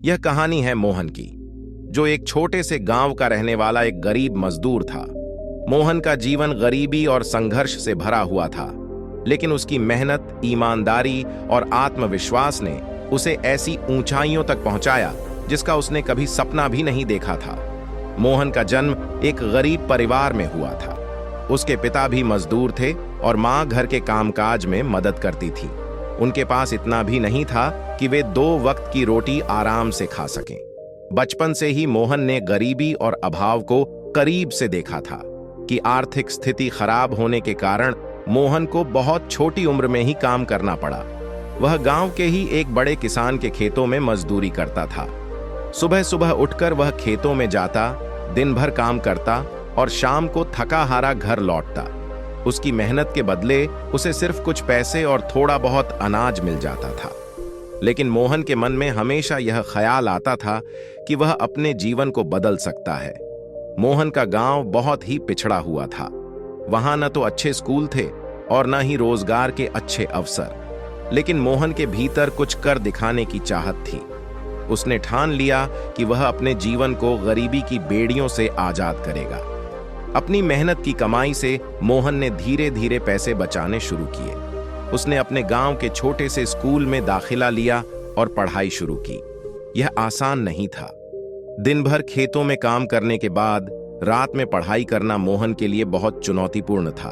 यह कहानी है मोहन की, जो एक छोटे से गांव का रहने वाला एक गरीब मजदूर था। मोहन का जीवन गरीबी और संघर्ष से भरा हुआ था, लेकिन उसकी मेहनत, ईमानदारी और आत्मविश्वास ने उसे ऐसी ऊंचाइयों तक पहुंचाया जिसका उसने कभी सपना भी नहीं देखा था। मोहन का जन्म एक गरीब परिवार में हुआ था। उसके पिता भी मजदूर थे और मां घर के कामकाज में मदद करती थी। उनके पास इतना भी नहीं था कि वे 2 वक्त की रोटी आराम से खा सकें। बचपन से ही मोहन ने गरीबी और अभाव को करीब से देखा था कि आर्थिक स्थिति खराब होने के कारण मोहन को बहुत छोटी उम्र में ही काम करना पड़ा। वह गांव के ही एक बड़े किसान के खेतों में मजदूरी करता था। सुबह सुबह उठकर वह खेतों में जाता, दिन भर काम करता और शाम को थका हारा घर लौटता। उसकी मेहनत के बदले उसे सिर्फ कुछ पैसे और थोड़ा बहुत अनाज मिल जाता था। लेकिन मोहन के मन में हमेशा यह ख्याल आता था कि वह अपने जीवन को बदल सकता है। मोहन का गांव बहुत ही पिछड़ा हुआ था। वहां न तो अच्छे स्कूल थे और न ही रोजगार के अच्छे अवसर। लेकिन मोहन के भीतर कुछ कर दिखाने की चाहत थी। उसने ठान लिया कि वह अपने जीवन को गरीबी की बेड़ियों से आजाद करेगा। अपनी मेहनत की कमाई से मोहन ने धीरे धीरे पैसे बचाने शुरू किए। उसने अपने गांव के छोटे से स्कूल में दाखिला लिया और पढ़ाई शुरू की। यह आसान नहीं था। दिन भर खेतों में काम करने के बाद रात में पढ़ाई करना मोहन के लिए बहुत चुनौतीपूर्ण था,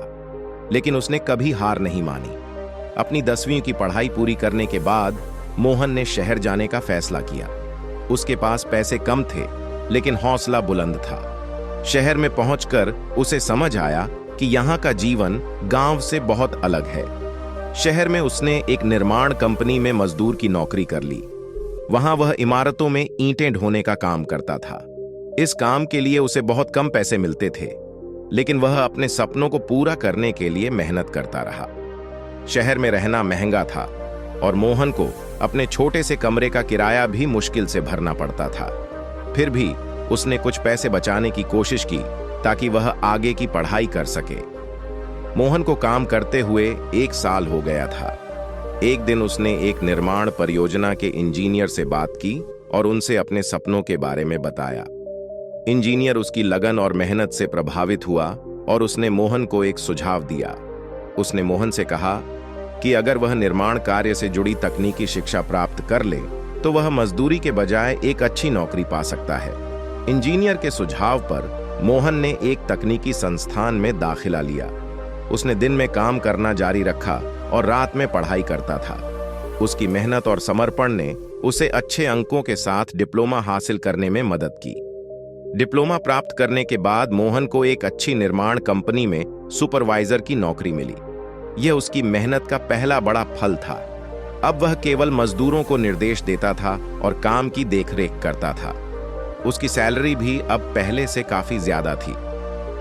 लेकिन उसने कभी हार नहीं मानी। अपनी 10वीं की पढ़ाई पूरी करने के बाद मोहन ने शहर जाने का फैसला किया। उसके पास पैसे कम थे, लेकिन हौसला बुलंद था। शहर में पहुंचकर उसे समझ आया कि यहाँ का जीवन गांव से बहुत अलग है। शहर में उसने एक निर्माण कंपनी में मजदूर की नौकरी कर ली। वहां वह इमारतों में ईंटें ढोने का काम करता था। इस काम के लिए उसे बहुत कम पैसे मिलते थे, लेकिन वह अपने सपनों को पूरा करने के लिए मेहनत करता रहा। शहर में रहना महंगा था और मोहन को अपने छोटे से कमरे का किराया भी मुश्किल से भरना पड़ता था। फिर भी उसने कुछ पैसे बचाने की कोशिश की ताकि वह आगे की पढ़ाई कर सके। मोहन को काम करते हुए 1 साल हो गया था। एक दिन उसने एक निर्माण परियोजना के इंजीनियर से बात की और उनसे अपने सपनों के बारे में बताया। इंजीनियर उसकी लगन और मेहनत से प्रभावित हुआ और उसने मोहन को एक सुझाव दिया। उसने मोहन से कहा कि अगर वह निर्माण कार्य से जुड़ी तकनीकी शिक्षा प्राप्त कर ले तो वह मजदूरी के बजाय एक अच्छी नौकरी पा सकता है। इंजीनियर के सुझाव पर मोहन ने एक तकनीकी संस्थान में दाखिला लिया। उसने दिन में काम करना जारी रखा और रात में पढ़ाई करता था। उसकी मेहनत और समर्पण ने उसे अच्छे अंकों के साथ डिप्लोमा हासिल करने में मदद की। डिप्लोमा प्राप्त करने के बाद मोहन को एक अच्छी निर्माण कंपनी में सुपरवाइजर की नौकरी मिली। यह उसकी मेहनत का पहला बड़ा फल था। अब वह केवल मजदूरों को निर्देश देता था और काम की देखरेख करता था। उसकी सैलरी भी अब पहले से काफी ज्यादा थी।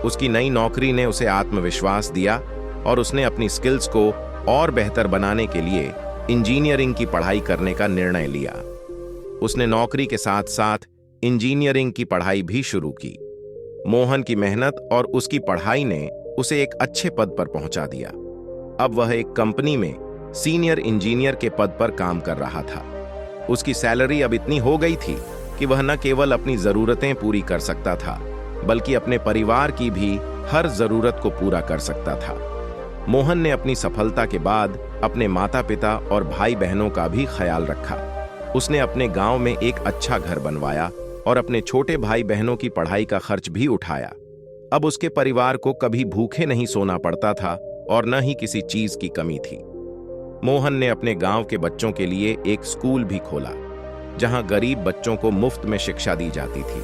उसकी नई नौकरी ने उसे आत्मविश्वास दिया और उसने अपनी स्किल्स को और बेहतर बनाने के लिए इंजीनियरिंग की पढ़ाई करने का निर्णय लिया। उसने नौकरी के साथ साथ इंजीनियरिंग की पढ़ाई भी शुरू की। मोहन की मेहनत और उसकी पढ़ाई ने उसे एक अच्छे पद पर पहुंचा दिया। अब वह एक कंपनी में सीनियर इंजीनियर के पद पर काम कर रहा था। उसकी सैलरी अब इतनी हो गई थी कि वह न केवल अपनी जरूरतें पूरी कर सकता था, बल्कि अपने परिवार की भी हर जरूरत को पूरा कर सकता था। मोहन ने अपनी सफलता के बाद अपने माता पिता और भाई बहनों का भी ख्याल रखा। उसने अपने गांव में एक अच्छा घर बनवाया और अपने छोटे भाई बहनों की पढ़ाई का खर्च भी उठाया। अब उसके परिवार को कभी भूखे नहीं सोना पड़ता था और न ही किसी चीज की कमी थी। मोहन ने अपने गांव के बच्चों के लिए एक स्कूल भी खोला, जहां गरीब बच्चों को मुफ्त में शिक्षा दी जाती थी।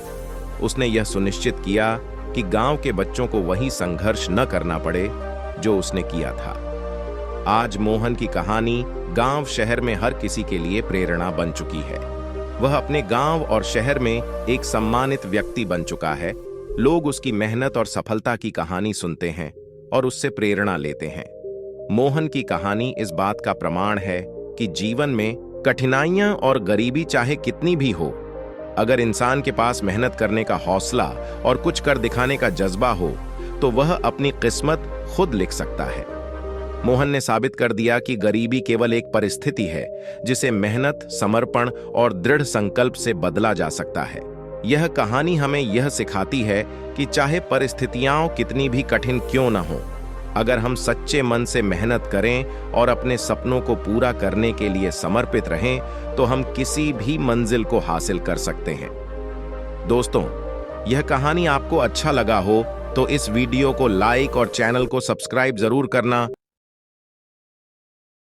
उसने यह सुनिश्चित किया कि गांव के बच्चों को वही संघर्ष न करना पड़े जो उसने किया था। आज मोहन की कहानी गांव शहर में हर किसी के लिए प्रेरणा बन चुकी है। वह अपने गांव और शहर में एक सम्मानित व्यक्ति बन चुका है। लोग उसकी मेहनत और सफलता की कहानी सुनते हैं और उससे प्रेरणा लेते हैं। मोहन की कहानी इस बात का प्रमाण है कि जीवन में कठिनाइयां और गरीबी चाहे कितनी भी हो, अगर इंसान के पास मेहनत करने का हौसला और कुछ कर दिखाने का जज्बा हो, तो वह अपनी किस्मत खुद लिख सकता है। मोहन ने साबित कर दिया कि गरीबी केवल एक परिस्थिति है जिसे मेहनत, समर्पण और दृढ़ संकल्प से बदला जा सकता है। यह कहानी हमें यह सिखाती है कि चाहे परिस्थितियां कितनी भी कठिन क्यों न हो, अगर हम सच्चे मन से मेहनत करें और अपने सपनों को पूरा करने के लिए समर्पित रहें तो हम किसी भी मंजिल को हासिल कर सकते हैं। दोस्तों, यह कहानी आपको अच्छा लगा हो तो इस वीडियो को लाइक और चैनल को सब्सक्राइब जरूर करना।